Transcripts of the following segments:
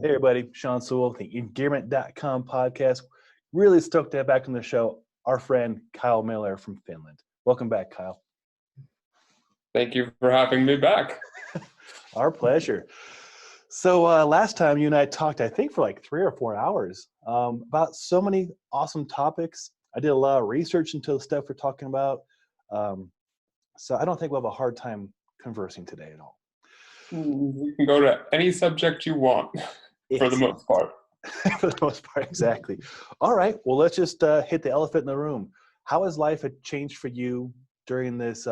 Hey everybody, Sean Sewell, the Engearment.com podcast. Really stoked to have back on the show our friend Kyle Miller from Finland. Welcome back, Kyle. Thank you for having me back. Our pleasure. So last time you and I talked, I think for like 3 or 4 hours about so many awesome topics. I did a lot of research into the stuff we're talking about. So I don't think we'll have a hard time conversing today at all. You can go to any subject you want for the most part. For the most part, exactly. All right, well, let's just hit the elephant in the room. How has life changed for you during this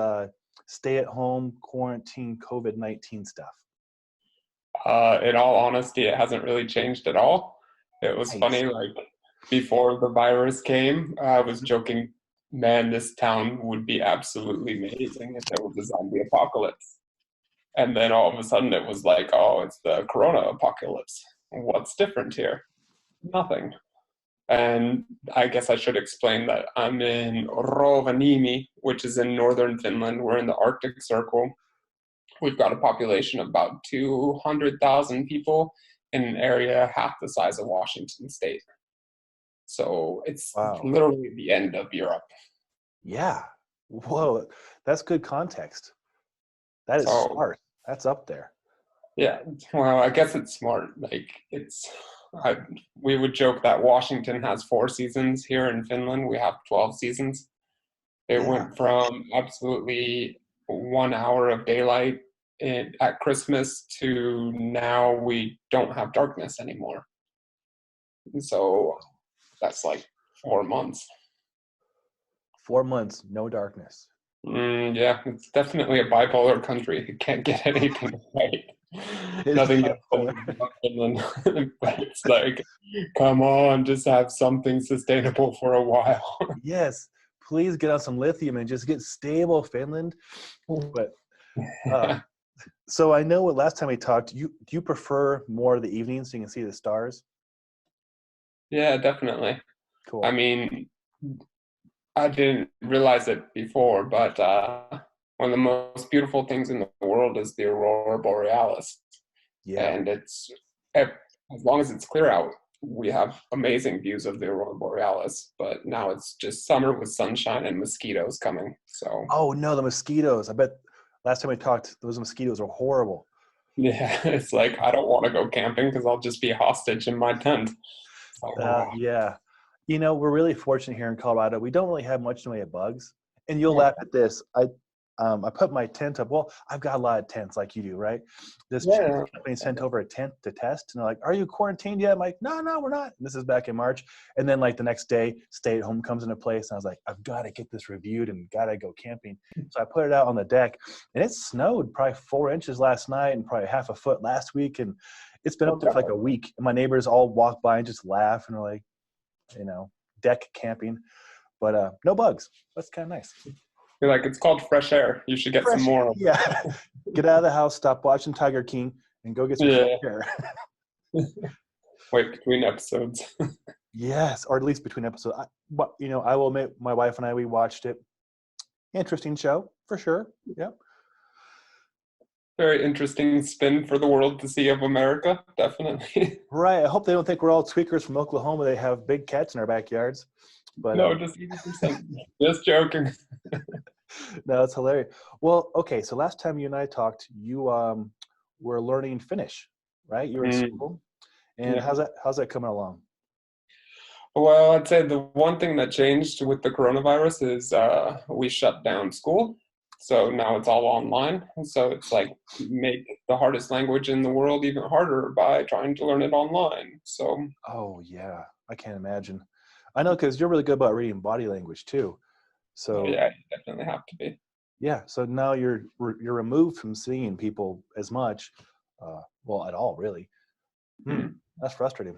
stay-at-home, quarantine, COVID-19 stuff? In all honesty, it hasn't really changed at all. It was funny, like before the virus came, I was joking, man, this town would be absolutely amazing if there was a zombie apocalypse. And then all of a sudden it was like, oh, it's the corona apocalypse. What's different here? Nothing. And I guess I should explain that I'm in Rovaniemi, which is in northern Finland. We're in the Arctic Circle. We've got a population of about 200,000 people in an area half the size of Washington State. So it's literally the end of Europe. Yeah. Whoa, that's good context. That is smart. That's up there. Yeah, well, I guess it's smart. Like we would joke that Washington has 4 seasons. Here in Finland, we have 12 seasons. It went from absolutely 1 hour of daylight at Christmas to now we don't have darkness anymore. So that's like 4 months. 4 months, no darkness. Yeah, it's definitely a bipolar country. It can't get anything right. Nothing gets Finland. But it's like, come on, just have something sustainable for a while. Yes, please get on some lithium and just get stable, Finland. But so I know last time we talked, do you prefer more of the evenings so you can see the stars? Yeah, definitely. Cool. I mean, I didn't realize it before, but one of the most beautiful things in the world is the aurora borealis. Yeah. And it's, as long as it's clear out, we have amazing views of the aurora borealis. But now it's just summer with sunshine and mosquitoes coming. So. Oh no, the mosquitoes! I bet last time we talked, those mosquitoes are horrible. Yeah, it's like I don't want to go camping because I'll just be a hostage in my tent. So, yeah. You know, we're really fortunate here in Colorado. We don't really have much in the way of bugs. And you'll laugh at this. I put my tent up. Well, I've got a lot of tents like you do, right? This company sent over a tent to test. And they're like, are you quarantined yet? I'm like, no, we're not. And this is back in March. And then like the next day, stay at home comes into place. And I was like, I've got to get this reviewed and got to go camping. So I put it out on the deck. And it snowed probably 4 inches last night and probably half a foot last week. And it's been up there for like a week. And my neighbors all walk by and just laugh and are like, you know, deck camping, but no bugs. That's kind of nice. You're like, it's called fresh air. You should get some more. Yeah. Get out of the house, stop watching Tiger King, and go get some fresh air. Wait, between episodes. Yes, or at least between episodes. You know, I will admit, my wife and I, we watched it. Interesting show, for sure. Yeah. Very interesting spin for the world to see of America, definitely. Right. I hope they don't think we're all tweakers from Oklahoma. They have big cats in our backyards. But no, just 80%. Just joking. No, it's hilarious. Well, okay. So last time you and I talked, you were learning Finnish, right? You were in school. And how's that coming along? Well, I'd say the one thing that changed with the coronavirus is we shut down school. So now it's all online. So it's like make the hardest language in the world even harder by trying to learn it online. So. Oh yeah, I can't imagine. I know because you're really good about reading body language too. So yeah, you definitely have to be. Yeah. So now you're removed from seeing people as much, well, at all really. That's frustrating.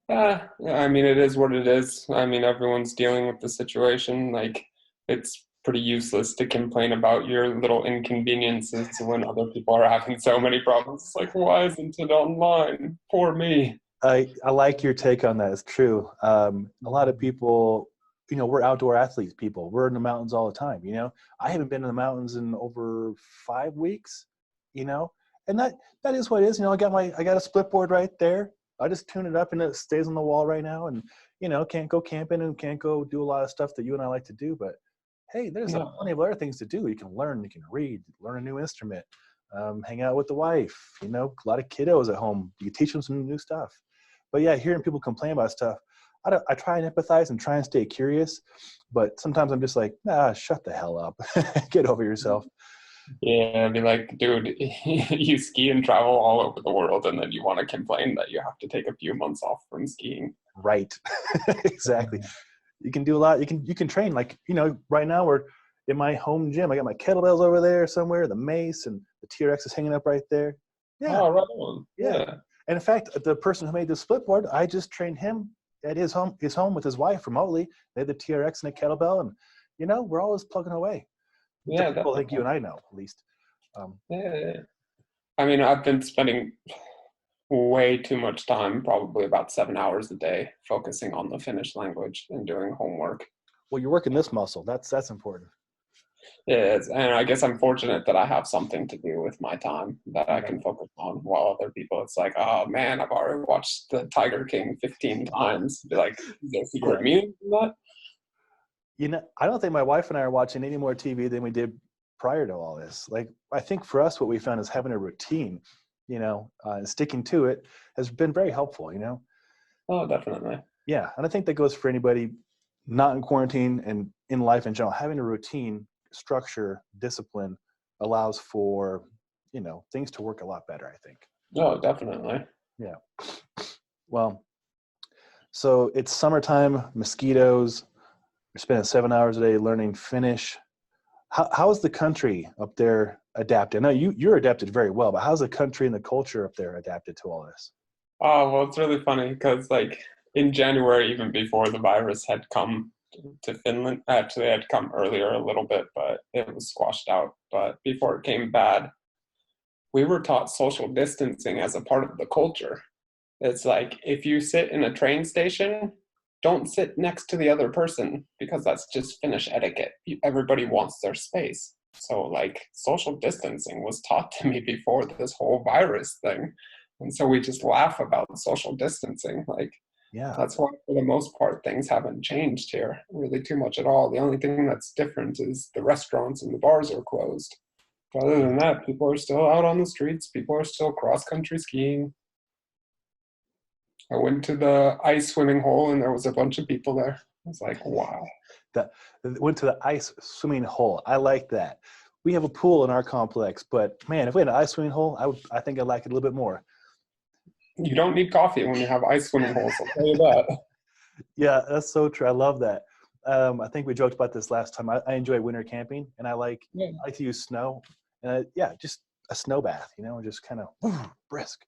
I mean, it is what it is. I mean, everyone's dealing with the situation. Like, it's pretty useless to complain about your little inconveniences when other people are having so many problems. It's like, why isn't it online? Poor me. I like your take on that. It's true. A lot of people, you know, we're outdoor athletes people. We're in the mountains all the time, you know. I haven't been in the mountains in over 5 weeks, you know, And that is what it is. I got a split board right there. I just tune it up and it stays on the wall right now. And, can't go camping and can't go do a lot of stuff that you and I like to do. But hey, there's plenty of other things to do. You can learn, you can read, learn a new instrument, hang out with the wife, a lot of kiddos at home. You can teach them some new stuff. But yeah, hearing people complain about stuff, I try and empathize and try and stay curious. But sometimes I'm just like, shut the hell up. Get over yourself. Yeah, be like, dude, you ski and travel all over the world, and then you want to complain that you have to take a few months off from skiing. Right. Exactly. You can do a lot. You can train, like, right now we're in my home gym. I got my kettlebells over there somewhere, the mace, and the TRX is hanging up right there. Yeah. Oh, right on. Yeah. And in fact, the person who made the split board, I just trained him at his home with his wife remotely. They had the TRX and a kettlebell, and we're always plugging away. Yeah, people like you and I know, at least. Yeah. I mean, I've been spending way too much time, probably about 7 hours a day, focusing on the Finnish language and doing homework. Well, you're working this muscle. That's important. Yeah, and I guess I'm fortunate that I have something to do with my time that I can focus on, while other people, it's like, oh man, I've already watched The Tiger King 15 times. Be like, is there a secret meaning in that? I don't think my wife and I are watching any more TV than we did prior to all this. Like, I think for us, what we found is having a routine, and sticking to it has been very helpful, Oh, definitely. Yeah. And I think that goes for anybody not in quarantine and in life in general. Having a routine, structure, discipline allows for, things to work a lot better, I think. Oh, definitely. Yeah. Well, so it's summertime, mosquitoes. You're spending 7 hours a day learning Finnish. How is the country up there adapted? I know you're adapted very well, but how's the country and the culture up there adapted to all this? Oh, well, it's really funny because, like, in January, even before the virus had come to Finland, actually, it had come earlier a little bit, but it was squashed out. But before it came bad, we were taught social distancing as a part of the culture. It's like, if you sit in a train station, don't sit next to the other person, because that's just Finnish etiquette. Everybody wants their space. So, like, social distancing was taught to me before this whole virus thing. And so we just laugh about social distancing. Like, yeah, that's why, for the most part, things haven't changed here really too much at all. The only thing that's different is the restaurants and the bars are closed. But other than that, people are still out on the streets. People are still cross-country skiing. I went to the ice swimming hole and there was a bunch of people there. I was like, wow. Went to the ice swimming hole. I like that. We have a pool in our complex, but man, if we had an ice swimming hole, I think I'd like it a little bit more. You don't need coffee when you have ice swimming holes, I'll tell you that. Yeah, that's so true. I love that. I think we joked about this last time. I enjoy winter camping, and I like to use snow. And just a snow bath, just kind of brisk.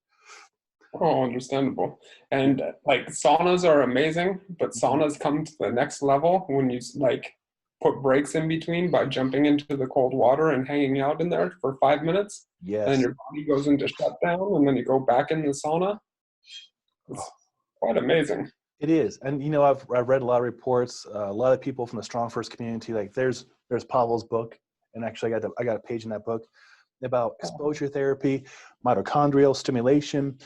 Oh, understandable. And like, saunas are amazing, but saunas come to the next level when you like put breaks in between by jumping into the cold water and hanging out in there for 5 minutes. Yes. And then your body goes into shutdown, and then you go back in the sauna. It's quite amazing. It is. And I've read a lot of reports, a lot of people from the Strong First community, like there's Pavel's book, and actually I got a page in that book about exposure therapy, mitochondrial stimulation,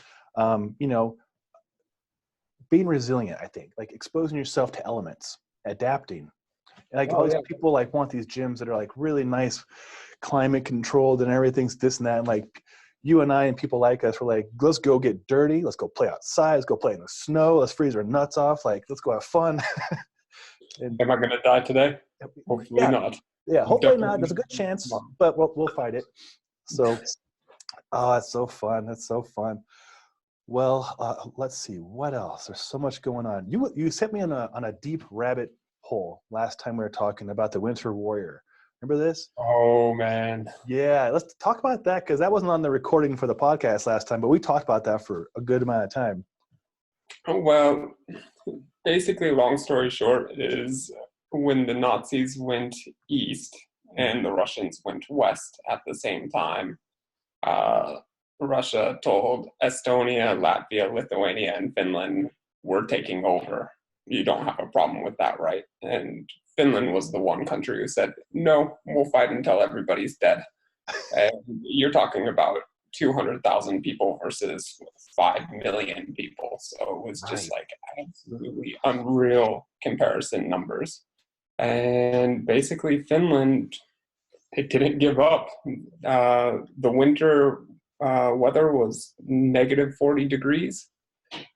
being resilient, I think, like exposing yourself to elements, adapting. And like all these people like want these gyms that are like really nice, climate controlled and everything's this and that. And like you and I and people like us were like, let's go get dirty. Let's go play outside. Let's go play in the snow. Let's freeze our nuts off. Like, let's go have fun. Am I going to die today? Hopefully not. Yeah, hopefully not. There's a good chance, but we'll fight it. So, it's so fun. It's so fun. Well, let's see what else. There's so much going on. You sent me on a deep rabbit hole last time we were talking about the Winter Warrior. Remember this? Oh man. Yeah, let's talk about that, because that wasn't on the recording for the podcast last time, but we talked about that for a good amount of time. Well, basically, long story short, is when the Nazis went east and the Russians went west at the same time, Russia told Estonia, Latvia, Lithuania, and Finland, we're taking over. You don't have a problem with that, right? And Finland was the one country who said, no, we'll fight until everybody's dead. And you're talking about 200,000 people versus 5 million people. So it was just Right. like absolutely unreal comparison numbers. And basically Finland, it didn't give up. The winter weather was negative 40 degrees.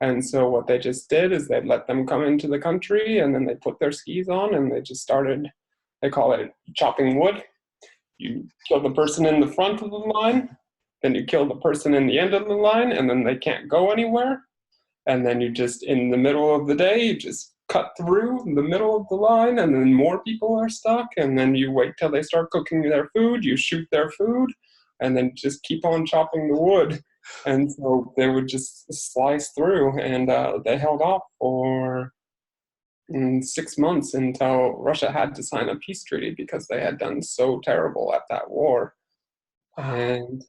And so what they just did is they let them come into the country, and then they put their skis on and they just started, they call it chopping wood. You kill the person in the front of the line, then you kill the person in the end of the line, and then they can't go anywhere. And then you just, in the middle of the day, you just cut through the middle of the line, and then more people are stuck. And then you wait till they start cooking their food, you shoot their food, and then just keep on chopping the wood. And so they would just slice through, and they held off for 6 months until Russia had to sign a peace treaty because they had done so terrible at that war. And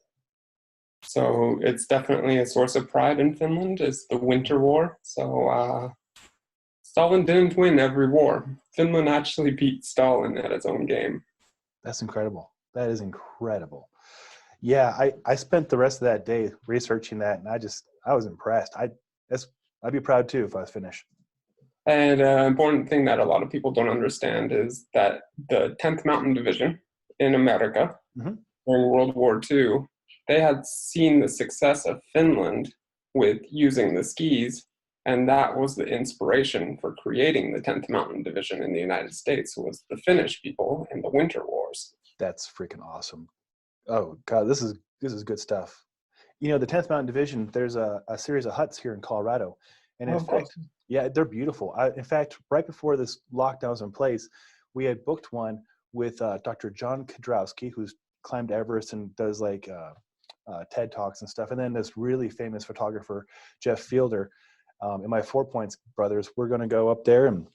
so it's definitely a source of pride in Finland, is the Winter War. So Stalin didn't win every war. Finland actually beat Stalin at his own game. That's incredible. That is incredible. Yeah, I spent the rest of that day researching that, and I was impressed. I'd be proud too if I was Finnish. And an important thing that a lot of people don't understand is that the 10th Mountain Division in America during World War II, they had seen the success of Finland with using the skis, and that was the inspiration for creating the 10th Mountain Division in the United States, was the Finnish people in the Winter Wars. That's freaking awesome. Oh God, this is good stuff. You know, the 10th Mountain Division, there's a series of huts here in Colorado. And in fact, yeah, they're beautiful. In fact, right before this lockdown was in place, we had booked one with Dr. John Kudrowski, who's climbed Everest and does like TED Talks and stuff. And then this really famous photographer, Jeff Fielder, and my 4 Points brothers, we're going to go up there, and,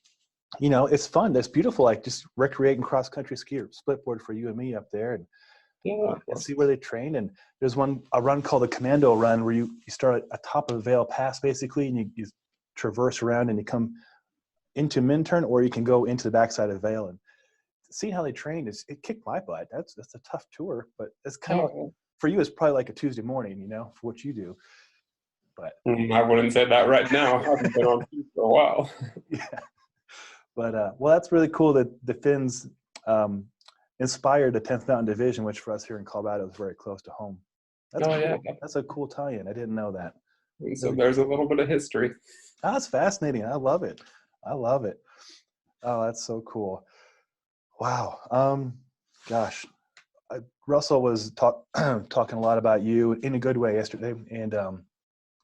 you know, it's fun. That's beautiful. Like just recreating cross-country ski or splitboard for you and me up there, and see where they train. And there's a run called the Commando Run, where you start at the top of Vail Pass basically, and you traverse around and you come into Minturn, or you can go into the backside of Vail. And seeing how they train, it kicked my butt. That's a tough tour, but it's kind of, for you, it's probably like a Tuesday morning, you know, for what you do. But I wouldn't say that right now. I haven't been on ski for a while. Yeah. But well, that's really cool that the Finns inspired the 10th Mountain Division, which for us here in Colorado is very close to home. That's cool. Yeah. That's a cool tie-in. I didn't know that. And so there's a little bit of history. Oh, that's fascinating. I love it. Oh, that's so cool. Wow. Gosh, Russell was talking a lot about you in a good way yesterday, and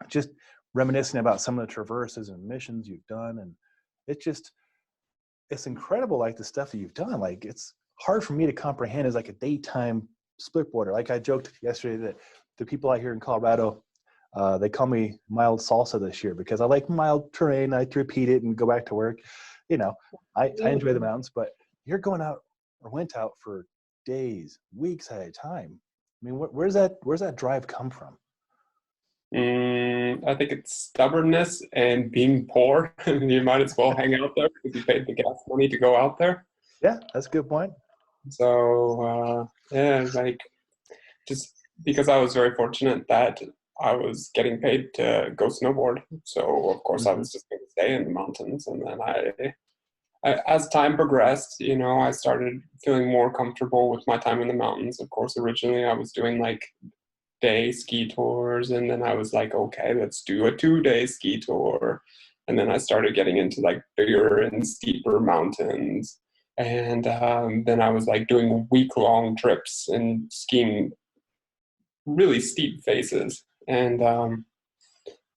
just reminiscing about some of the traverses and missions you've done. And it's incredible, like the stuff that you've done. Like, it's hard for me to comprehend as like a daytime splitboarder. Like I joked yesterday that the people out here in Colorado, they call me mild salsa this year because I like mild terrain. I like to repeat it and go back to work. You know, I enjoy the mountains, but you're going out or went out for days, weeks at a time. I mean, where's that drive come from? I think it's stubbornness and being poor. You might as well hang out there because you paid the gas money to go out there. Yeah, that's a good point. So, like, just because I was very fortunate that I was getting paid to go snowboard. So, of course, I was just going to stay in the mountains. And then I, as time progressed, you know, I started feeling more comfortable with my time in the mountains. Of course, originally I was doing like day ski tours, and then I was like, okay, let's do a 2-day ski tour. And then I started getting into like bigger and steeper mountains. And then I was like doing week-long trips and skiing really steep faces. And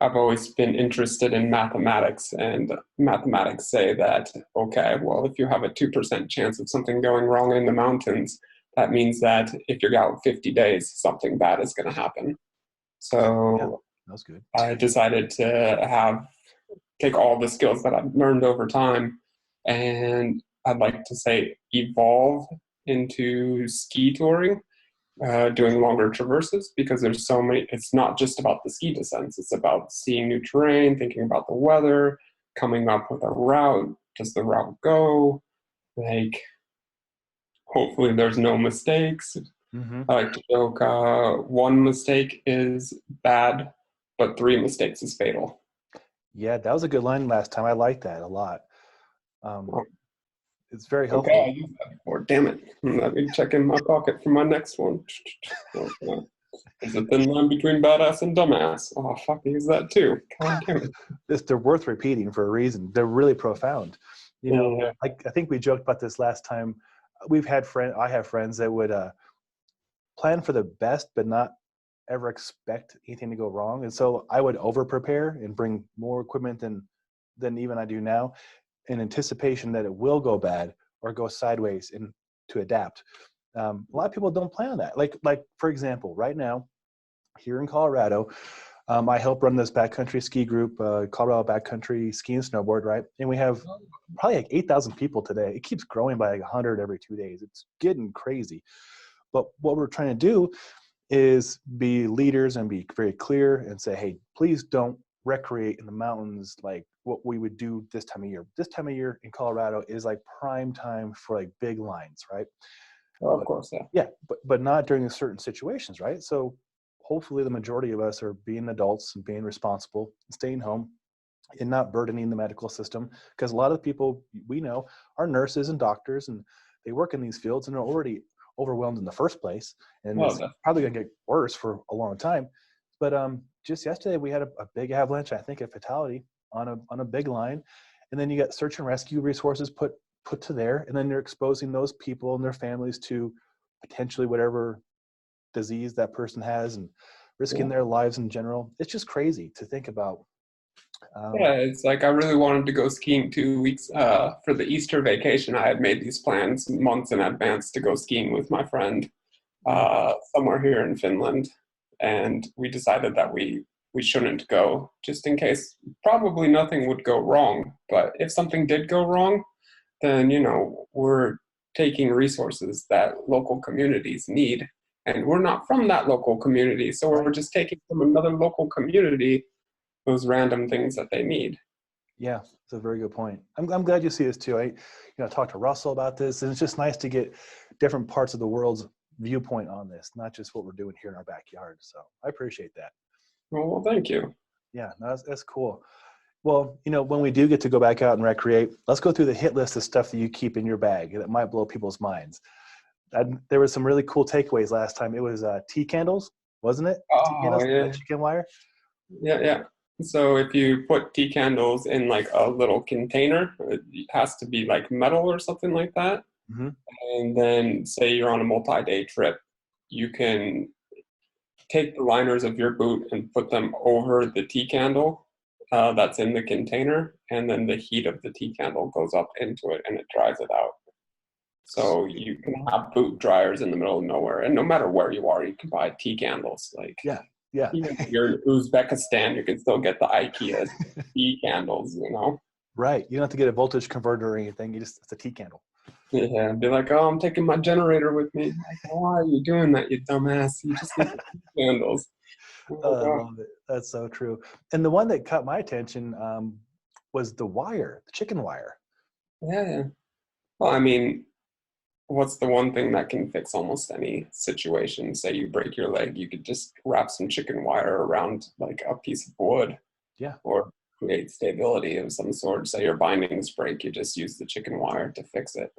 I've always been interested in mathematics, and mathematics say that, okay, well, if you have a 2% chance of something going wrong in the mountains, that means that if you're out 50 days, something bad is going to happen. So that's good. I decided to take all the skills that I've learned over time, and I'd like to say evolve into ski touring, doing longer traverses, because there's so many. It's not just about the ski descents. It's about seeing new terrain, thinking about the weather, coming up with a route. Does the route go? Like, hopefully there's no mistakes. Mm-hmm. I like to joke, one mistake is bad, but 3 mistakes is fatal. Yeah, that was a good line last time. I like that a lot. Oh, It's very okay, helpful. I used that before. Damn it. Let me check in my pocket for my next one. Okay. There's a thin line between badass and dumbass. Oh, fuck, I use that too. God damn it. They're worth repeating for a reason. They're really profound. You know, Yeah. I think we joked about this last time. I have friends that would plan for the best, but not ever expect anything to go wrong. And so I would over prepare and bring more equipment than even I do now, in anticipation that it will go bad or go sideways, and to adapt. A lot of people don't plan on that. Like for example, right now here in Colorado, I help run this backcountry ski group, Colorado Backcountry Ski and Snowboard, right? And we have probably like 8,000 people today. It keeps growing by like 100 every 2 days. It's getting crazy. But what we're trying to do is be leaders and be very clear and say, hey, please don't recreate in the mountains like what we would do this time of year. This time of year in Colorado is like prime time for like big lines, right? Oh, of course, yeah. Yeah, but not during certain situations, right? So hopefully the majority of us are being adults and being responsible, staying home, and not burdening the medical system, because a lot of people we know are nurses and doctors, and they work in these fields and are already overwhelmed in the first place, and Oh, it's probably going to get worse for a long time. But just yesterday we had a big avalanche, I think a fatality on a big line, and then you got search and rescue resources put to there, and then you're exposing those people and their families to potentially whatever disease that person has, and risking their lives in general. It's just crazy to think about. Yeah, it's like I really wanted to go skiing 2 weeks for the Easter vacation. I had made these plans months in advance to go skiing with my friend somewhere here in Finland, and we decided that we shouldn't go just in case. Probably nothing would go wrong, but if something did go wrong, then we're taking resources that local communities need, and we're not from that local community, so we're just taking from another local community those random things that they need. Yeah, it's a very good point. I'm glad you see this too. I talked to Russell about this, and it's just nice to get different parts of the world's viewpoint on this, not just what we're doing here in our backyard. So I appreciate that. Well, thank you. Yeah, no, that's cool. Well, when we do get to go back out and recreate, let's go through the hit list of stuff that you keep in your bag that might blow people's minds. There was some really cool takeaways last time. It was tea candles, wasn't it? Tea candles, Yeah. chicken wire. Yeah. So if you put tea candles in like a little container, it has to be like metal or something like that. Mm-hmm. And then say you're on a multi-day trip, you can take the liners of your boot and put them over the tea candle that's in the container, and then the heat of the tea candle goes up into it and it dries it out. So you can have boot dryers in the middle of nowhere, and no matter where you are, you can buy tea candles. Like Yeah. Even if you're in Uzbekistan, you can still get the IKEA tea candles. Right. You don't have to get a voltage converter or anything. It's a tea candle. Yeah, be like, oh, I'm taking my generator with me. Like, why are you doing that, you dumbass? You just need the tea candles. I love it. That's so true. And the one that caught my attention was the wire, the chicken wire. Yeah. Well, I mean, what's the one thing that can fix almost any situation? Say you break your leg, you could just wrap some chicken wire around like a piece of wood. Yeah. Or create stability of some sort. Say your bindings break, you just use the chicken wire to fix it.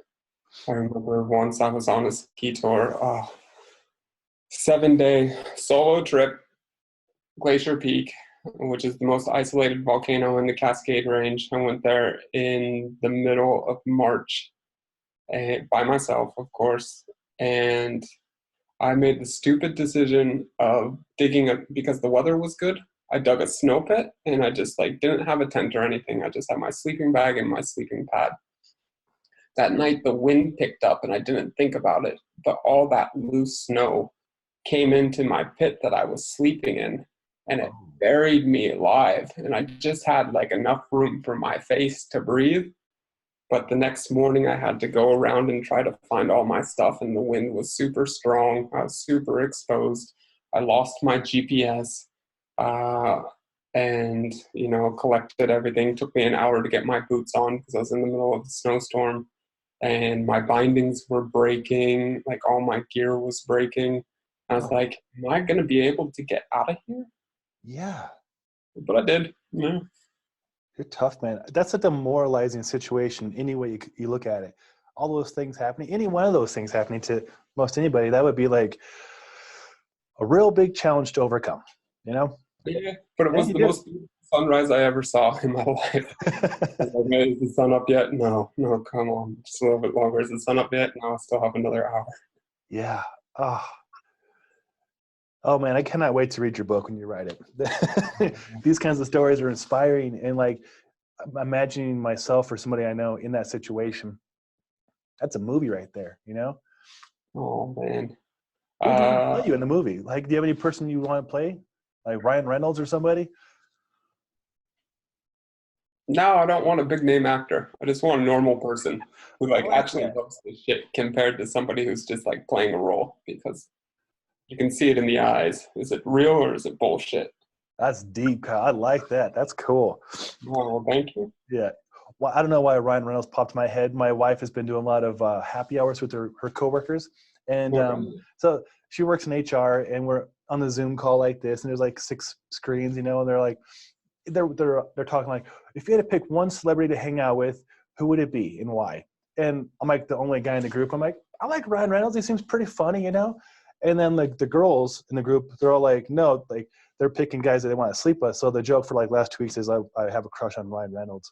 I remember once I was on a ski tour, 7-day solo trip, Glacier Peak, which is the most isolated volcano in the Cascade Range. I went there in the middle of March by myself, of course, and I made the stupid decision of because the weather was good, I dug a snow pit, and I just didn't have a tent or anything. I just had my sleeping bag and my sleeping pad. That night the wind picked up and I didn't think about it, but all that loose snow came into my pit that I was sleeping in, and it buried me alive. And I just had enough room for my face to breathe. But the next morning I had to go around and try to find all my stuff, and the wind was super strong. I was super exposed. I lost my GPS and, collected everything. It took me an hour to get my boots on because I was in the middle of the snowstorm. and my bindings were breaking, like all my gear was breaking. I was like, am I going to be able to get out of here? Yeah. But I did. Yeah. You're tough, man. That's a demoralizing situation any way you look at it. All those things happening, any one of those things happening to most anybody, that would be like a real big challenge to overcome, you know? Yeah, but it And was you the did most beautiful sunrise I ever saw in my life. I was it. like, "Man, is the sun up yet? No, come on. Just a little bit longer. Is the sun up yet? No, I still have another hour." Yeah. Oh. Oh man, I cannot wait to read your book when you write it. These kinds of stories are inspiring, and like imagining myself or somebody I know in that situation. That's a movie right there, you know? Oh, man. Who would you want to Uh, play you in the movie? Like, do you have any person you want to play? Like Ryan Reynolds or somebody? now I don't want a big name actor. I just want a normal person who I like like actually that. loves the shit compared to somebody who's just like playing a role, because you can see it in the eyes. Is it real or is it bullshit? That's deep, Kyle. I like that. That's cool. Oh, thank you. Yeah. Well, I don't know why Ryan Reynolds popped in my head. My wife has been doing a lot of happy hours with her coworkers, and Okay. so she works in HR, and we're on the Zoom call like this, and there's like 6 screens, you know, and they're like, they're talking like, if you had to pick one celebrity to hang out with, who would it be and why? And I'm like the only guy in the group. I'm like, I like Ryan Reynolds. He seems pretty funny, you know. And then like the girls in the group, they're all like, no, like they're picking guys that they want to sleep with. So the joke for like last 2 weeks is I have a crush on Ryan Reynolds.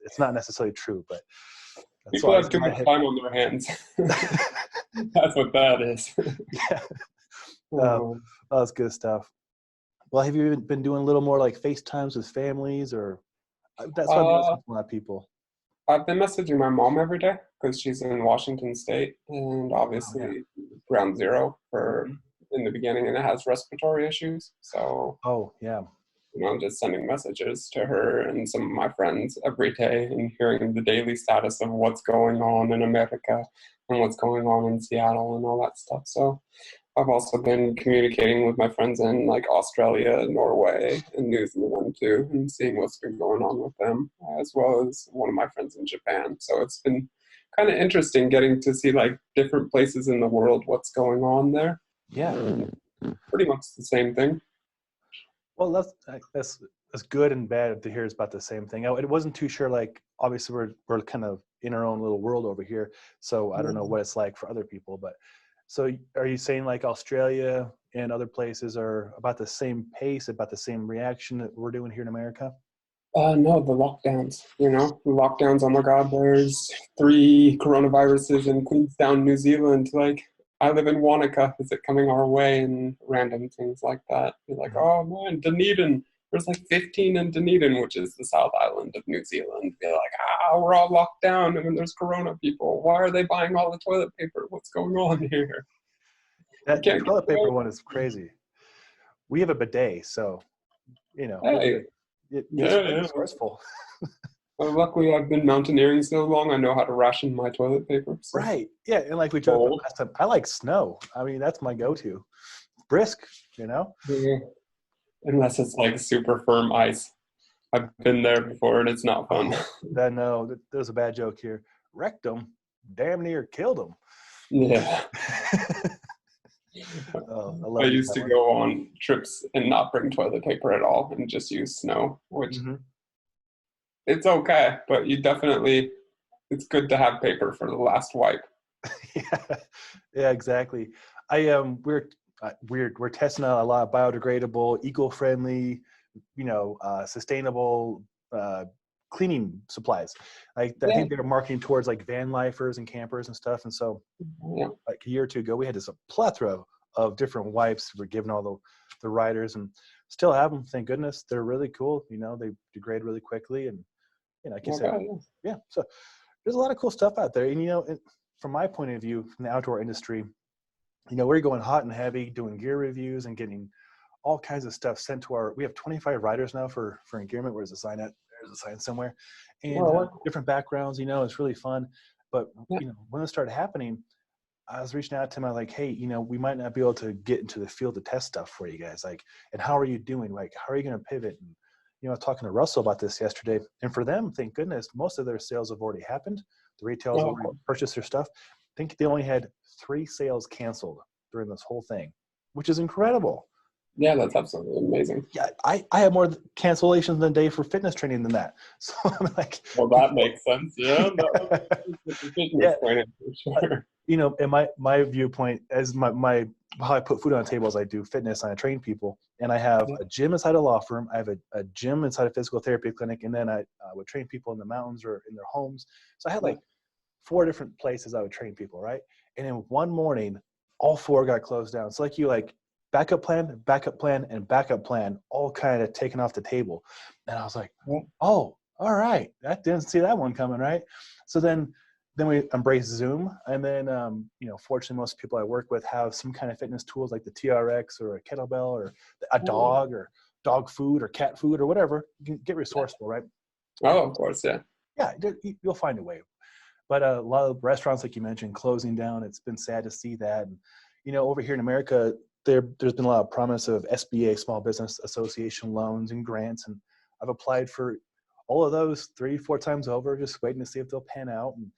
It's not necessarily true, but that's People always have in too my much head. time on their hands. That's what that is. Yeah, Oh. that's good stuff. Well, have you been doing a little more like FaceTimes with families, or that's what I've been Uh, listening to a lot of people. I've been messaging my mom every day because she's in Washington State, and Oh yeah. obviously ground zero for Mhm. in the beginning, and it has respiratory issues. So, Oh yeah. I'm just sending messages to her and some of my friends every day and hearing the daily status of what's going on in America and what's going on in Seattle and all that stuff. So, I've also been communicating with my friends in like Australia, Norway, and New Zealand too, and seeing what's been going on with them, as well as one of my friends in Japan. So it's been kind of interesting getting to see like different places in the world, what's going on there. Yeah. Pretty much the same thing. Well, that's good and bad to hear it's about the same thing. I wasn't too sure. Like, obviously, we're kind of in our own little world over here, so I don't know what it's like for other people. But so, are you saying like Australia and other places are about the same pace, about the same reaction that we're doing here in America? No, the lockdowns, the lockdowns. Oh my God, there's 3 coronaviruses in Queenstown, New Zealand. Like, I live in Wanaka. Is it coming our way? And random things like that. You're like, Mhm. oh man, Dunedin. There's like 15 in Dunedin, which is the South Island of New Zealand. You're like, we're all locked down, and then there's corona people. Why are they buying all the toilet paper? What's going on here? You That the can't get toilet paper away. one is crazy. We have a bidet, so we're Hey, good. It gets yeah, very yeah. resourceful. Luckily, I've been mountaineering so long, I know how to ration my toilet paper. So. Right. Yeah. And like we joked about Cold. last time, I like snow. I mean, that's my go-to. Brisk, you know? Yeah. Unless it's like super firm ice. I've been there before and it's not fun. Oh, there's a bad joke here. Wrecked them, damn near killed them. Yeah. Oh, I I love used that to one. go on trips and not bring toilet paper at all and just use snow, which Hmm. it's okay, but it's good to have paper for the last wipe. Yeah, yeah, exactly. We're testing out a lot of biodegradable, eco-friendly, sustainable cleaning supplies. I Yeah. think they're marketing towards like van lifers and campers and stuff. And so Yeah. like a year or two ago, we had this plethora of different wipes we're giving all the riders, and still have them. Thank goodness. They're really cool. They degrade really quickly, and like you said, Okay. yeah. So there's a lot of cool stuff out there. And from my point of view, from the outdoor industry, we're going hot and heavy, doing gear reviews and getting all kinds of stuff sent to we have 25 riders now for Engearment. Where's the sign at? There's a sign somewhere. And Well, different backgrounds, it's really fun. But, yeah. when it started happening, I was reaching out to him. I'm like, hey, we might not be able to get into the field to test stuff for you guys. Like, and how are you doing? Like, how are you going to pivot? And, I was talking to Russell about this yesterday, and for them, thank goodness, most of their sales have already happened. The retailers already purchased their stuff. I think they only had 3 sales canceled during this whole thing, which is incredible. Yeah, that's absolutely amazing. Yeah, I have more cancellations in a day for fitness training than that. So I'm like, well, that makes sense. Yeah, yeah. Training for sure. In my viewpoint, as my how I put food on tables, I do fitness and I train people, and I have a gym inside a law firm. I have a gym inside a physical therapy clinic, and then I would train people in the mountains or in their homes. So I had like 4 different places I would train people, right? And in one morning, all 4 got closed down. So like backup plan, and backup plan, all kind of taken off the table. And I was like, oh, all right, I didn't see that one coming, right? So then we embrace Zoom, and then fortunately most people I work with have some kind of fitness tools like the TRX or a kettlebell or a dog or dog food or cat food or whatever. You can get resourceful, right? Oh, of course, yeah. Yeah, you'll find a way. But a lot of restaurants, like you mentioned, closing down. It's been sad to see that. And, over here in America, there's been a lot of promise of SBA, Small Business Association loans and grants, and I've applied for all of those 3-4 times over, just waiting to see if they'll pan out. And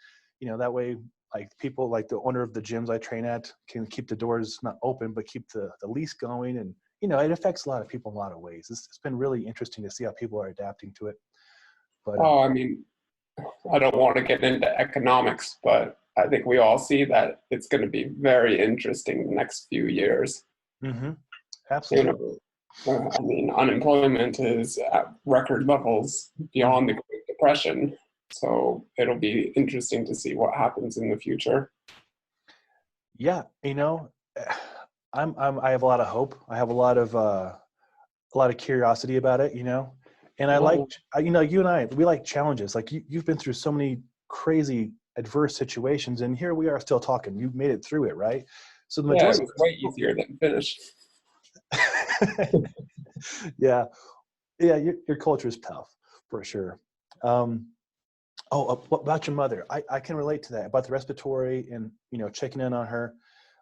that way, like people, like the owner of the gyms I train at, can keep the doors not open, but keep the lease going. And it affects a lot of people in a lot of ways. It's been really interesting to see how people are adapting to it. But I mean, I don't want to get into economics, but I think we all see that it's going to be very interesting the next few years. Mm-hmm. Absolutely. I mean, unemployment is at record levels beyond the Great Depression, so it'll be interesting to see what happens in the future. Yeah, I have a lot of hope. I have a lot of curiosity about it, and I like, you and I, we like challenges. Like you've been through so many crazy adverse situations, and here we are still talking. You've made it through it, right? So the majority, it was way easier than finish. yeah, your culture is tough for sure. What about your mother? I can relate to that, about the respiratory and checking in on her.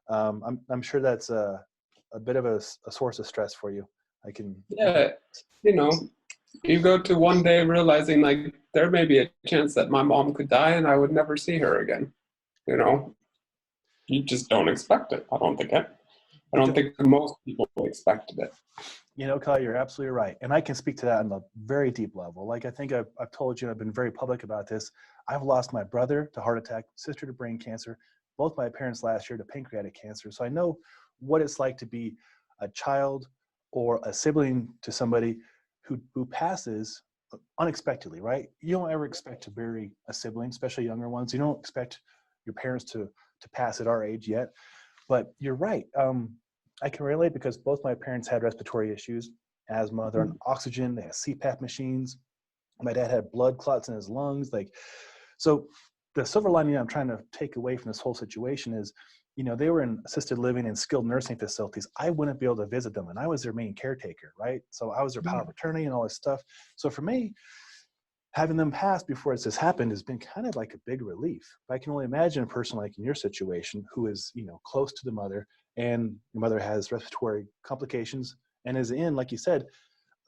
I'm sure that's a bit of a source of stress for you. I can. Yeah, you go to one day realizing like there may be a chance that my mom could die and I would never see her again. You just don't expect it. I don't think most people expected it. Kyle, you're absolutely right. And I can speak to that on a very deep level. Like I think I've told you, I've been very public about this. I've lost my brother to heart attack, sister to brain cancer, both my parents last year to pancreatic cancer. So I know what it's like to be a child or a sibling to somebody who passes unexpectedly, right? You don't ever expect to bury a sibling, especially younger ones. You don't expect your parents to pass at our age yet. But you're right. I can relate because both my parents had respiratory issues, asthma, they're on oxygen, they had CPAP machines. My dad had blood clots in his lungs. So the silver lining I'm trying to take away from this whole situation is, they were in assisted living and skilled nursing facilities. I wouldn't be able to visit them, and I was their main caretaker, right? So I was their power of attorney and all this stuff. So for me, having them pass before it's just happened has been kind of like a big relief. But I can only imagine a person like in your situation who is, close to the mother, and your mother has respiratory complications and is in, like you said,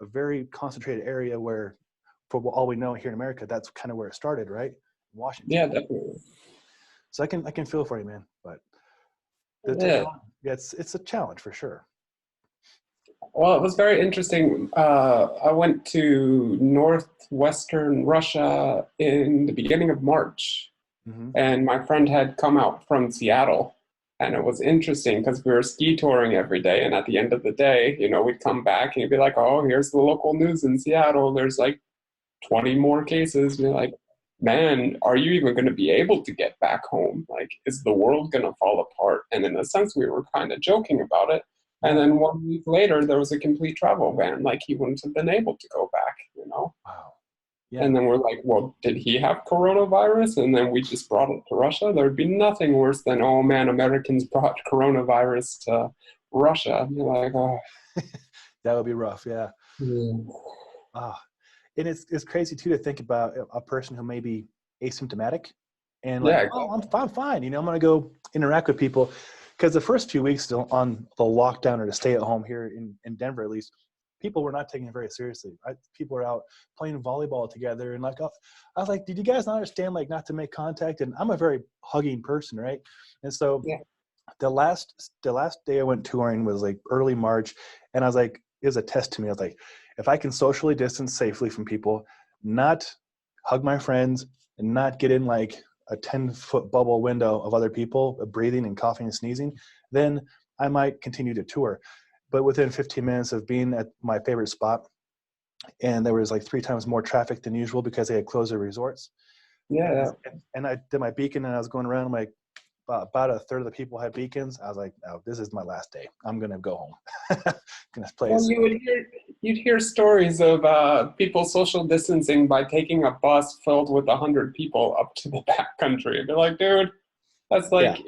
a very concentrated area where, for all we know here in America, that's kind of where it started, right? Washington. Yeah, definitely. So I can feel for you, man. But it's a challenge for sure. Well, it was very interesting. I went to northwestern Russia in the beginning of March, and my friend had come out from Seattle. And it was interesting because we were ski touring every day. And at the end of the day, we'd come back and he'd be like, oh, here's the local news in Seattle. There's like 20 more cases. And you're like, man, are you even going to be able to get back home? Like, is the world going to fall apart? And in a sense, we were kind of joking about it. And then 1 week later, there was a complete travel ban. Like, he wouldn't have been able to go back, Wow. Yeah. And then we're like, well, did he have coronavirus? And then we just brought it to Russia. There'd be nothing worse than, oh man, Americans brought coronavirus to Russia. And you're like, oh. That would be rough, yeah. And it's crazy too to think about a person who may be asymptomatic and like, I'm fine. I'm going to go interact with people. Because the first few weeks on the lockdown or the stay at home here in Denver, at least, people were not taking it very seriously. People were out playing volleyball together, and like I was like, did you guys not understand like not to make contact? And I'm a very hugging person, right? And so the last day I went touring was like early March, and I was like, it was a test to me. I was like, if I can socially distance safely from people, not hug my friends, and not get in like a 10-foot bubble window of other people breathing and coughing and sneezing, then I might continue to tour. But within 15 minutes of being at my favorite spot, and there was like 3 times more traffic than usual because they had closed their resorts. And I did my beacon, and I was going around. I'm like, about a third of the people had beacons. I was like, oh, this is my last day. I'm going to go home. Gonna play. Well, you'd hear stories of people social distancing by taking a bus filled with 100 people up to the backcountry. They're like, dude, that's like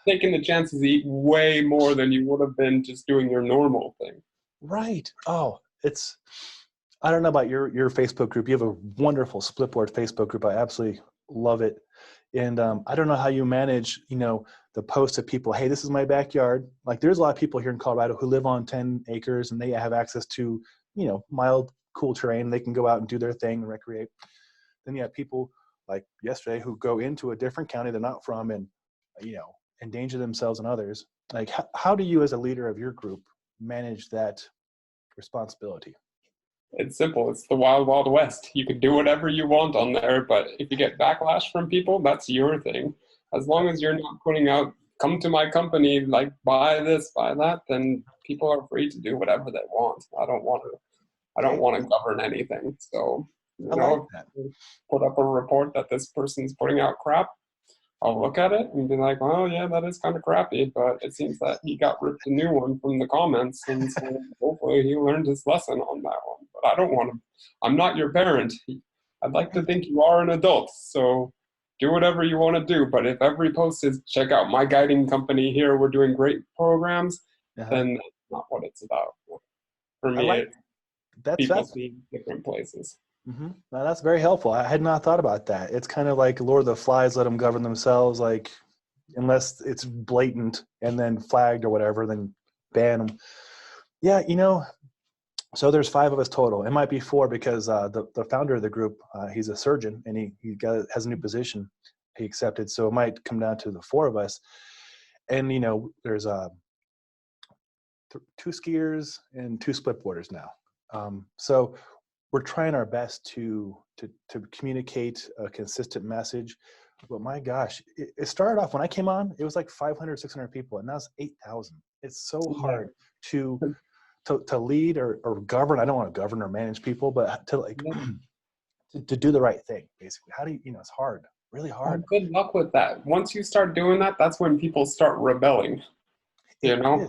taking the chances to eat way more than you would have been just doing your normal thing. Right. Oh, I don't know about your Facebook group. You have a wonderful Splitboard Facebook group. I absolutely love it. And I don't know how you manage, the posts of people, hey, this is my backyard. Like there's a lot of people here in Colorado who live on 10 acres and they have access to, mild, cool terrain. They can go out and do their thing and recreate. Then you have people like yesterday who go into a different county they're not from and, endanger themselves and others. Like how do you as a leader of your group manage that responsibility? It's simple. It's the wild, wild west. You can do whatever you want on there, but if you get backlash from people, that's your thing. As long as you're not putting out, come to my company, like buy this, buy that, then people are free to do whatever they want. I don't want to govern anything. So, put up a report that this person's putting out crap, I'll look at it and be like, oh yeah, that is kind of crappy, but it seems that he got ripped a new one from the comments, and so hopefully he learned his lesson on that one. But I don't want to, I'm not your parent. I'd like to think you are an adult, so do whatever you want to do. But if every post is, check out my guiding company here, we're doing great programs, then that's not what it's about. For me, people see different places. Mm-hmm. Now, that's very helpful. I had not thought about that. It's kind of like Lord of the Flies, let them govern themselves. Like, unless it's blatant and then flagged or whatever, then ban them. Yeah, so there's 5 of us total. It might be 4 because the founder of the group, he's a surgeon and he has a new position he accepted. So it might come down to the 4 of us. And, there's 2 skiers and 2 splitboarders now. So we're trying our best to communicate a consistent message, but my gosh, it started off when I came on, it was like 500, 600 people, and now it's 8,000. It's so hard to lead or govern. I don't want to govern or manage people, but to to do the right thing, basically. How do you, it's hard, really hard. Well, good luck with that. Once you start doing that, that's when people start rebelling. They're like,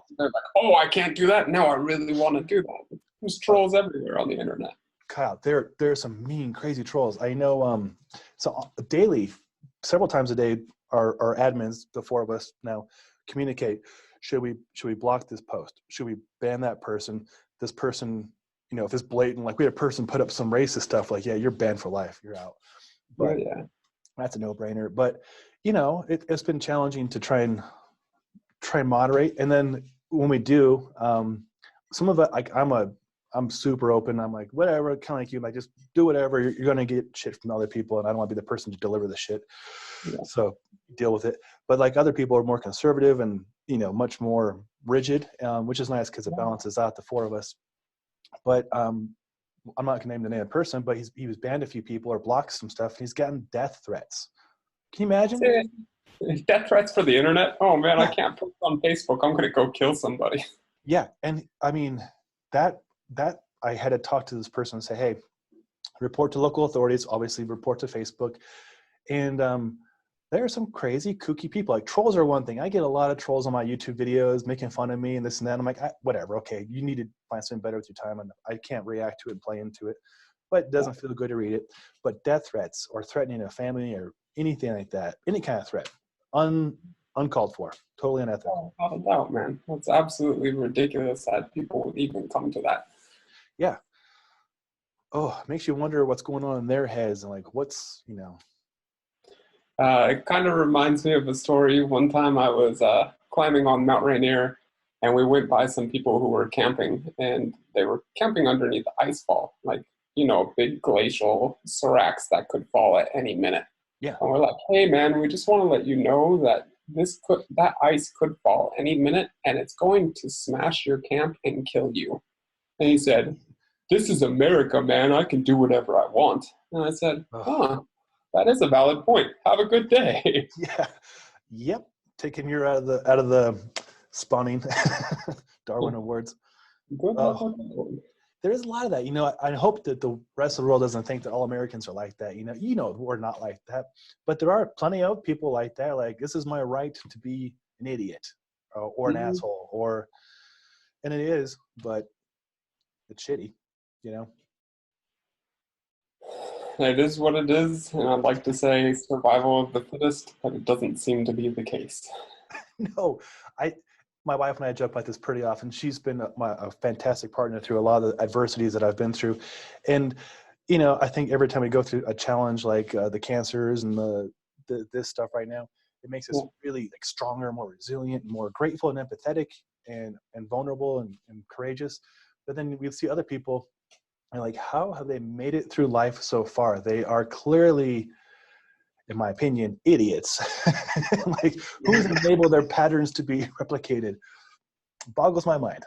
oh, I can't do that. No, I really want to do that. There's trolls everywhere on the internet. Kyle, there are some mean, crazy trolls. I know. So daily, several times a day, our admins, the 4 of us now, communicate. Should we block this post? Should we ban that person? This person, if it's blatant, like we had a person put up some racist stuff, like, yeah, you're banned for life, you're out. But that's a no-brainer. But it's been challenging to try and moderate. And then when we do, some of it, like I'm super open. I'm like, whatever, kind of like you, like just do whatever. You're going to get shit from other people, and I don't want to be the person to deliver the shit. So deal with it. But like other people are more conservative and, much more rigid, which is nice because it balances out the 4 of us. But I'm not going to name the name of the person, but he was banned a few people or blocked some stuff, and he's gotten death threats. Can you imagine? Death threats for the internet? Oh man, I can't post on Facebook. I'm going to go kill somebody. Yeah. And I mean, that I had to talk to this person and say, hey, report to local authorities, obviously report to Facebook. And there are some crazy, kooky people. Like trolls are one thing. I get a lot of trolls on my YouTube videos making fun of me and this and that. I'm like, whatever. Okay, you need to find something better with your time. And I can't react to it and play into it. But it doesn't feel good to read it. But death threats or threatening a family or anything like that, any kind of threat, uncalled for, totally unethical. Oh, without a doubt, man. That's absolutely ridiculous that people would even come to that. Yeah. Oh, it makes you wonder what's going on in their heads and like what's, It kind of reminds me of a story. One time I was climbing on Mount Rainier And we went by some people who were camping, and they were camping underneath the ice fall, like, big glacial seracs that could fall at any minute. Yeah. And we're like, hey man, we just want to let you know that that ice could fall any minute, and it's going to smash your camp and kill you. And he said, this is America, man. I can do whatever I want. And I said, that is a valid point. Have a good day. Yeah. Yep. Taking you out of the spawning Darwin Awards. There is a lot of that. I hope that the rest of the world doesn't think that all Americans are like that. We're not like that. But there are plenty of people like that. Like, this is my right to be an idiot or an asshole, and it is, but it's shitty, It is what it is, and I'd like to say survival of the fittest, but it doesn't seem to be the case. No, my wife and I joke about this pretty often. She's been a fantastic partner through a lot of the adversities that I've been through. And, I think every time we go through a challenge like the cancers and this stuff right now, it makes us really stronger, more resilient, more grateful and empathetic and vulnerable and courageous. But then we see other people and like, how have they made it through life so far? They are clearly, in my opinion, idiots. Like, who's enabled their patterns to be replicated? Boggles my mind.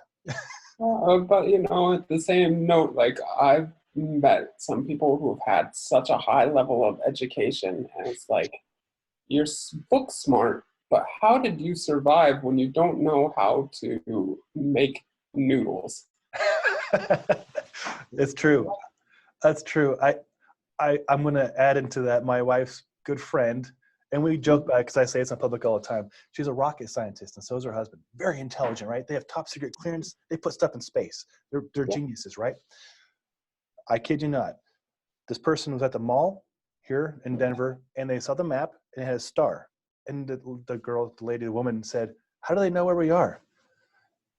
But, at the same note, I've met some people who've had such a high level of education, and it's like, you're book smart, but how did you survive when you don't know how to make noodles? It's true. That's true. I'm going to add into that my wife's good friend, and we joke about it because I say it's in public all the time. She's a rocket scientist, and so is her husband. Very intelligent, right? They have top secret clearance. They put stuff in space. They're geniuses, right? I kid you not. This person was at the mall here in Denver, and they saw the map, and it had a star. And the lady, the woman said, how do they know where we are?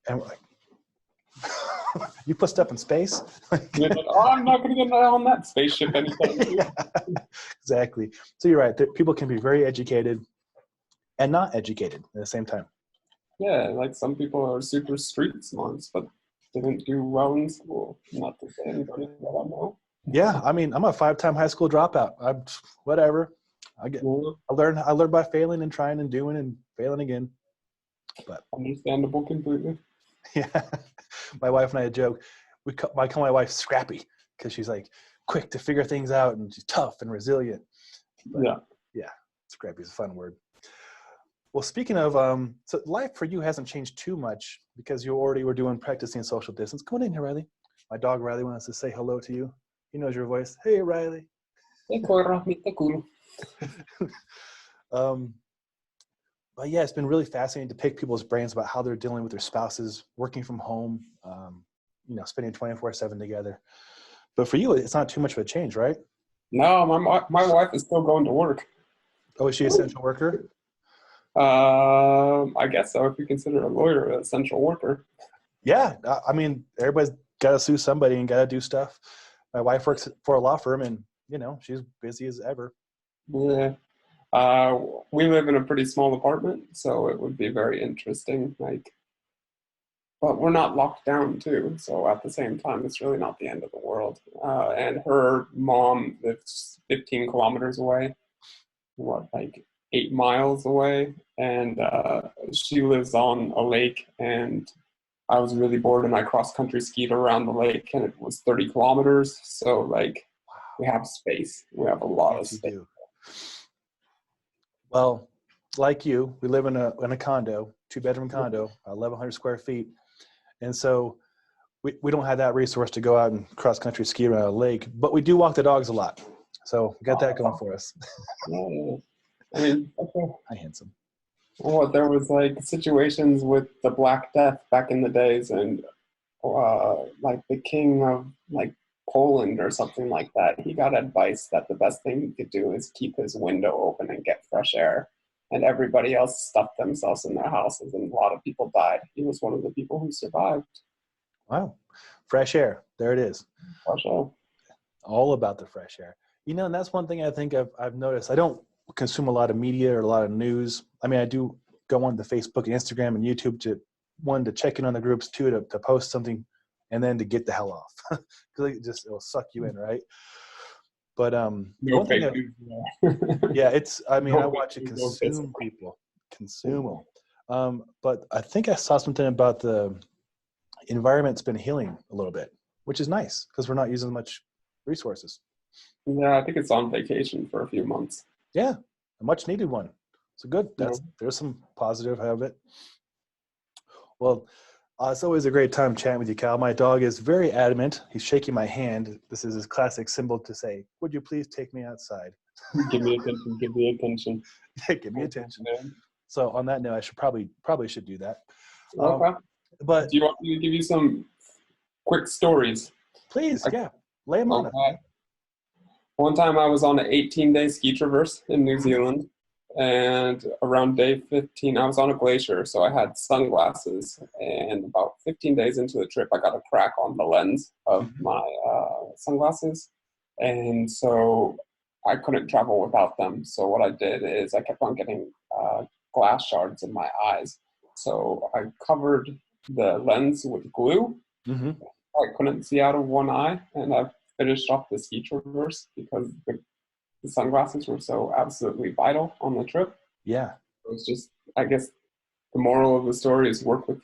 And we're like, you put stuff in space? I'm not going to get on that spaceship anytime soon. Yeah, exactly. So you're right. People can be very educated and not educated at the same time. Yeah, like some people are super street smarts, but didn't do well in school. Not to say anybody that I know. Yeah, I mean, I'm a 5-time high school dropout. Whatever. I learned by failing and trying and doing and failing again. But understandable completely. Yeah, my wife and I joke. I call my wife Scrappy because she's like quick to figure things out and she's tough and resilient. But yeah, Scrappy's a fun word. Well, speaking of, so life for you hasn't changed too much because you already were practicing social distance. Come on in here, Riley. My dog Riley wants to say hello to you. He knows your voice. Hey, Riley. But yeah, it's been really fascinating to pick people's brains about how they're dealing with their spouses, working from home, spending 24/7 together. But for you, it's not too much of a change, right? No, my wife is still going to work. Oh, is she an essential worker? I guess so, if you consider a lawyer an essential worker. Yeah, I mean, everybody's got to sue somebody and got to do stuff. My wife works for a law firm, and she's busy as ever. Yeah. We live in a pretty small apartment, so it would be very interesting. But we're not locked down too, so at the same time, it's really not the end of the world. And her mom lives 15 kilometers away, 8 miles away, and she lives on a lake. And I was really bored, and I cross-country skied around the lake, and it was 30 kilometers. So we have space. We have a lot of space. Well, like you, we live in a condo, 2-bedroom condo, 1,100 square feet. And so we don't have that resource to go out and cross-country ski around a lake, but we do walk the dogs a lot. So we got that going for us. Yeah. I mean, hi, handsome. There was situations with the Black Death back in the days, and the king of Poland or something like that, he got advice that the best thing he could do is keep his window open and get fresh air. And everybody else stuffed themselves in their houses, and a lot of people died. He was one of the people who survived. Wow. Fresh air. There it is. Fresh air. All about the fresh air. And that's one thing I think I've noticed. I don't consume a lot of media or a lot of news. I mean, I do go on to Facebook and Instagram and YouTube to one, to check in on the groups, two, to post something, and then to get the hell off, because it'll suck you in, right? But No one thing fake news. yeah, I No watch it fake news, consume people, consume them. But I think I saw something about the environment's been healing a little bit, which is nice because we're not using much resources. Yeah, I think it's on vacation for a few months. Yeah, a much needed one. So good. Yeah. There's some positive out of it. Well, it's always a great time chatting with you, Cal. My dog is very adamant. He's shaking my hand. This is his classic symbol to say, "Would you please take me outside?" Give me attention. Give me attention. Give me attention. So on that note, I should probably should do that. Okay. But do you want me to give you some quick stories? Please, yeah, lay them on it. One time I was on an 18-day ski traverse in New Zealand, and around day 15, I was on a glacier, so I had sunglasses, and about 15 days into the trip, I got a crack on the lens of my sunglasses, and so I couldn't travel without them. So what I did is I kept on getting glass shards in my eyes. So I covered the lens with glue. I couldn't see out of one eye, and I finished off the ski traverse because the sunglasses were so absolutely vital on the trip. Yeah. It was just, I guess, the moral of the story is work with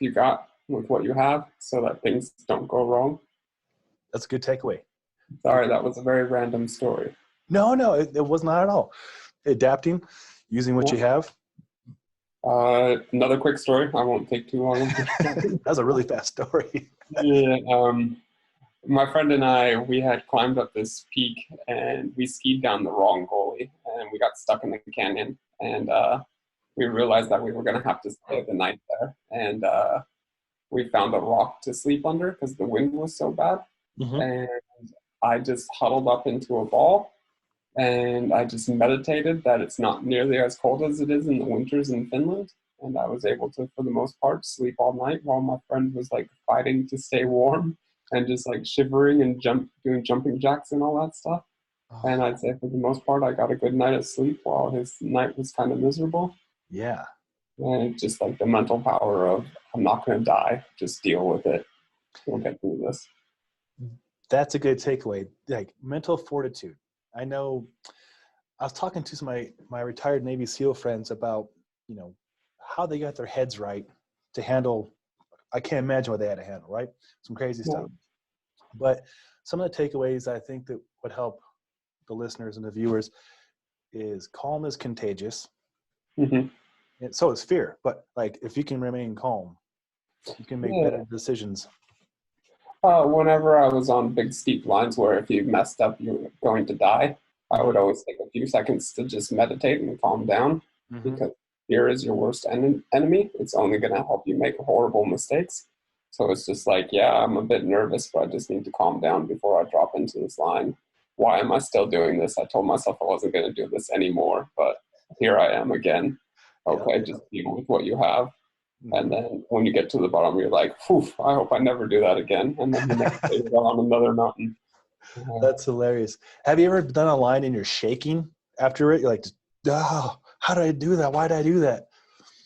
what you have so that things don't go wrong. That's a good takeaway. Sorry, that was a very random story. No, it was not at all. Adapting, using what you have. Another quick story. I won't take too long. That's a really fast story. Yeah. My friend and I, we had climbed up this peak and we skied down the wrong gully and we got stuck in the canyon. And we realized that we were going to have to stay the night there. And we found a rock to sleep under because the wind was so bad. And I just huddled up into a ball and I just meditated that it's not nearly as cold as it is in the winters in Finland. And I was able to, for the most part, sleep all night while my friend was like fighting to stay warm and just like shivering and doing jumping jacks and all that stuff. And I'd say for the most part, I got a good night of sleep while his night was kind of miserable. Yeah. And just like the mental power of, I'm not going to die, just deal with it. We'll get through this. That's a good takeaway. Like mental fortitude. I know I was talking to some of my retired Navy SEAL friends about, how they got their heads right to handle, I can't imagine what they had to handle, right? Some crazy stuff. But some of the takeaways I think that would help the listeners and the viewers is calm is contagious. And so is fear. But like, if you can remain calm, you can make better decisions. Whenever I was on big steep lines where if you messed up, you were going to die, I would always take a few seconds to just meditate and calm down because fear is your worst enemy. It's only going to help you make horrible mistakes. So it's just like, yeah, I'm a bit nervous, but I just need to calm down before I drop into this line. Why am I still doing this? I told myself I wasn't going to do this anymore, but here I am again. Okay, just deal with what you have. And then when you get to the bottom, you're like, phew, I hope I never do that again. And then the next day you're on another mountain. That's hilarious. Have you ever done a line and you're shaking after it? You're like, how did I do that? Why did I do that?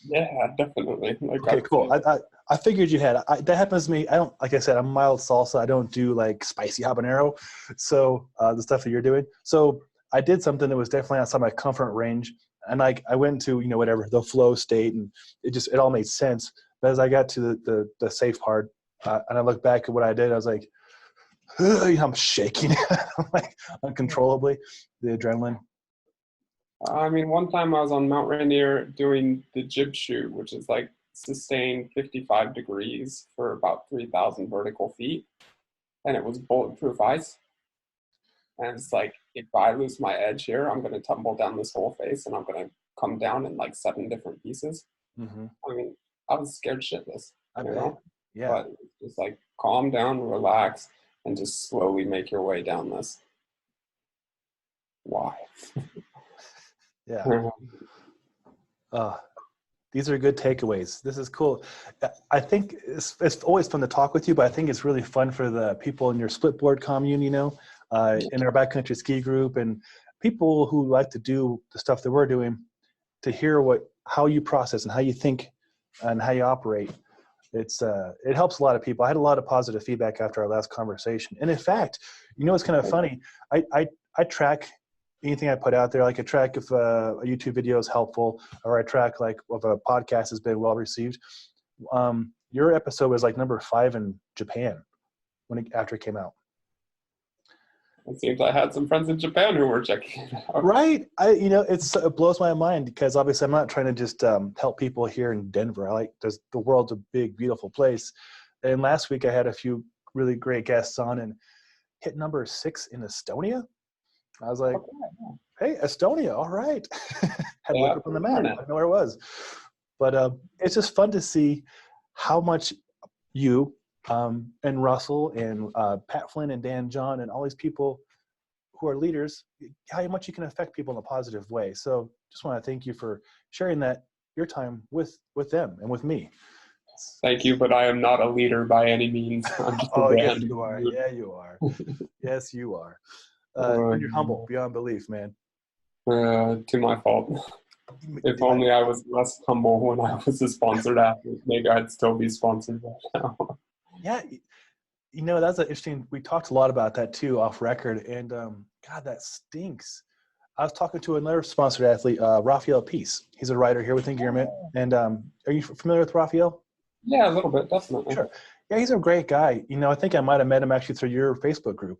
Yeah, definitely. Okay, cool. I figured you had. That happens to me. I don't, like I said, I'm mild salsa. I don't do like spicy habanero. So the stuff that you're doing. So I did something that was definitely outside my comfort range. And I went to, whatever, the flow state, and it all made sense. But as I got to the safe part, and I look back at what I did, I was like, I'm shaking like uncontrollably, the adrenaline. I mean, one time I was on Mount Rainier doing the jib shoot, which is like sustained 55 degrees for about 3,000 vertical feet. And it was bulletproof ice. And it's like, if I lose my edge here, I'm going to tumble down this whole face and I'm going to come down in like 7 different pieces. I mean, I was scared shitless. I bet. Yeah. But just like calm down, relax, and just slowly make your way down this. Why? Yeah. These are good takeaways. This is cool. I think it's always fun to talk with you, but I think it's really fun for the people in your splitboard commune, in our backcountry ski group, and people who like to do the stuff that we're doing, to hear how you process and how you think and how you operate. it helps a lot of people. I had a lot of positive feedback after our last conversation. And in fact, it's kind of funny. I track anything I put out there. Like I track if a YouTube video is helpful, or I track like if a podcast has been well received. Your episode was like number 5 in Japan after it came out. It seems I had some friends in Japan who were checking it out. Right. It blows my mind because obviously I'm not trying to just help people here in Denver. The world's a big, beautiful place. And last week I had a few really great guests on and hit number 6 in Estonia. I was like, hey, Estonia, all right. Had to look up on the map. I didn't know where it was. But it's just fun to see how much you and Russell and Pat Flynn and Dan John and all these people who are leaders, how much you can affect people in a positive way. So just want to thank you for sharing your time with them and with me. Thank you, but I am not a leader by any means. I'm just yes, you are. Yeah, you are. Yes, you are. You're humble beyond belief, man. To my fault. If only I was less humble when I was a sponsored athlete, maybe I'd still be sponsored right now. Yeah, that's interesting. We talked a lot about that too off record, and God, that stinks. I was talking to another sponsored athlete, Raphael Peace. He's a writer here with Engearment. And are you familiar with Raphael? Yeah, a little bit, definitely. Sure. Yeah, he's a great guy. I think I might have met him actually through your Facebook group.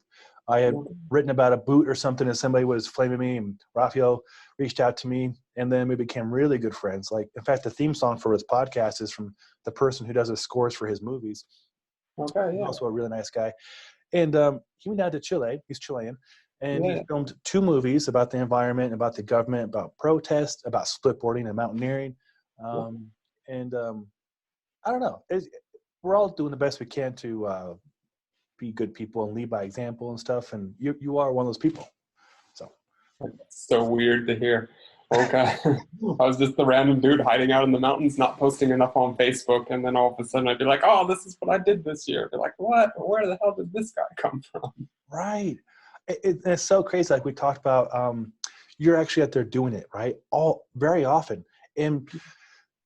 I had written about a boot or something, and somebody was flaming me, and Raphael reached out to me, and then we became really good friends. Like, in fact, the theme song for his podcast is from the person who does the scores for his movies. Okay, yeah. He's also a really nice guy. And he went down to Chile. He's Chilean. And he filmed 2 movies about the environment, about the government, about protest, about splitboarding and mountaineering. And I don't know. We're all doing the best we can to be good people and lead by example and stuff. And you are one of those people. It's so weird to hear. Okay. I was just the random dude hiding out in the mountains, not posting enough on Facebook. And then all of a sudden I'd be like, oh, this is what I did this year. They're like, what? Where the hell did this guy come from? Right. It's so crazy. Like we talked about, you're actually out there doing it, right? Very often. And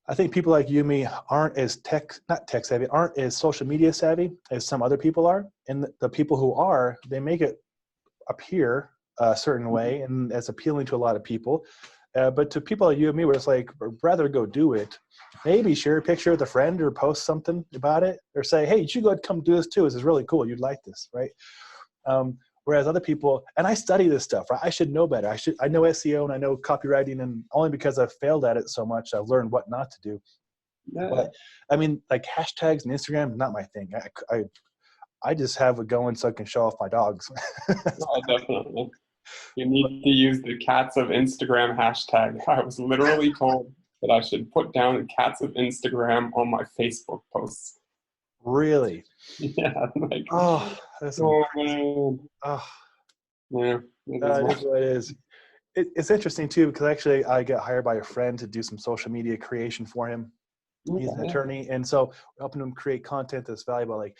I think people like you and me aren't as not tech savvy, aren't as social media savvy as some other people are. And the people who are, they make it appear a certain way and as appealing to a lot of people. But to people like you and me, where it's like, rather go do it. Maybe share a picture with a friend or post something about it, or say, hey, you should go come do this too. This is really cool. You'd like this, right? Whereas other people, and I study this stuff, right? I should know better. I know SEO and I know copywriting, and only because I've failed at it so much, I've learned what not to do. Yeah. But I mean, like hashtags and Instagram, not my thing. I just have it going so I can show off my dogs. Oh, definitely. You need to use the cats of Instagram hashtag. I was literally told that I should put down cats of Instagram on my Facebook posts. Really? Yeah. Like, that's man. Yeah. It is. It's interesting too, because actually I got hired by a friend to do some social media creation for him. He's an attorney, and so we're helping him create content that's valuable, like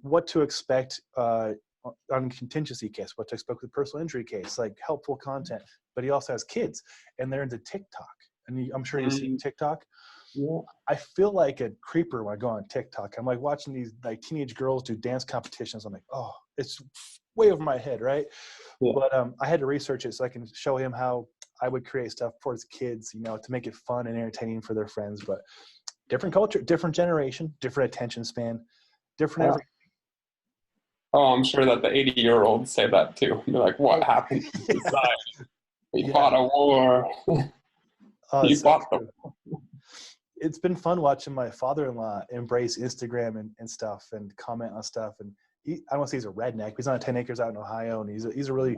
what to expect on contingency case, what to expect with personal injury case, like helpful content. But he also has kids, and they're into TikTok. And I'm sure you've seen TikTok. Yeah. I feel like a creeper when I go on TikTok. I'm like watching these like teenage girls do dance competitions. I'm like, oh, it's way over my head, right? Yeah. But I had to research it so I can show him how I would create stuff for his kids, to make it fun and entertaining for their friends. But different culture, different generation, different attention span, different everything. Oh, I'm sure that the 80-year-olds say that too. They're like, what happened to society? We fought a war. He fought the war. It's been fun watching my father-in-law embrace Instagram and stuff and comment on stuff. And I don't want to say he's a redneck. He's on 10 acres out in Ohio, and he's a really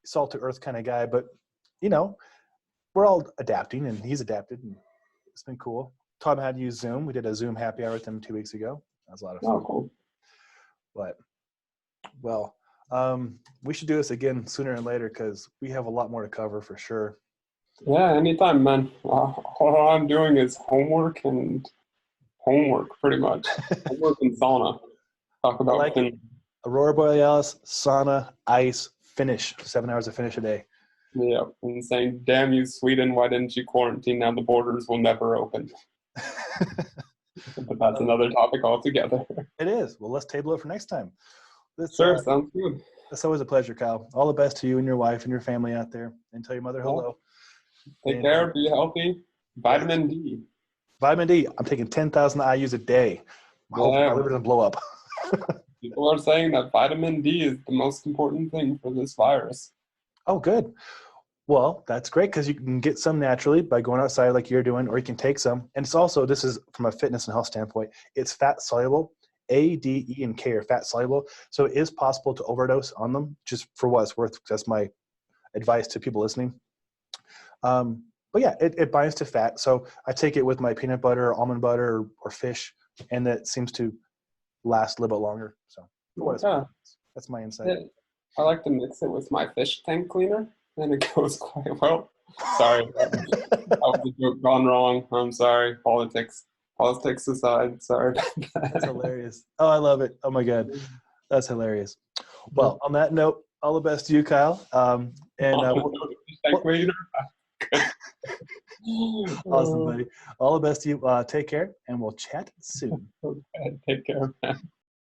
salt-to-earth kind of guy. But, we're all adapting, and he's adapted, and it's been cool. Taught him how to use Zoom. We did a Zoom happy hour with him 2 weeks ago. That was a lot of fun. Oh, cool. But, well, we should do this again sooner and later because we have a lot more to cover for sure. Yeah, anytime, man. All I'm doing is homework, pretty much. Homework and sauna. Talk about like Aurora Borealis, sauna, ice, finish. 7 hours of finish a day. Yeah, and saying, damn you, Sweden, why didn't you quarantine? Now the borders will never open. But that's another topic altogether. It is. Well, let's table it for next time. Sure, sounds good. It's always a pleasure, Kyle. All the best to you and your wife and your family out there. And tell your mother hello. Take care. Be healthy. Vitamin D. Vitamin D. I'm taking 10,000 IUs a day. I hope my liver doesn't blow up. People are saying that vitamin D is the most important thing for this virus. Oh, good. Well, that's great because you can get some naturally by going outside like you're doing, or you can take some. And it's also, this is from a fitness and health standpoint, it's fat soluble. A, D, E, and K are fat soluble. So it is possible to overdose on them, just for what it's worth. That's my advice to people listening. But yeah, it binds to fat. So I take it with my peanut butter, almond butter, or fish, and that seems to last a little bit longer. So that's my insight. Yeah, I like to mix it with my fish tank cleaner, and it goes quite well. Sorry, that was a joke gone wrong. I'm sorry. Politics aside, sorry. That's hilarious. Oh, I love it. Oh my God, that's hilarious. Well, on that note, all the best to you, Kyle. Awesome, buddy. All the best to you. Take care, and we'll chat soon. Okay, take care, man.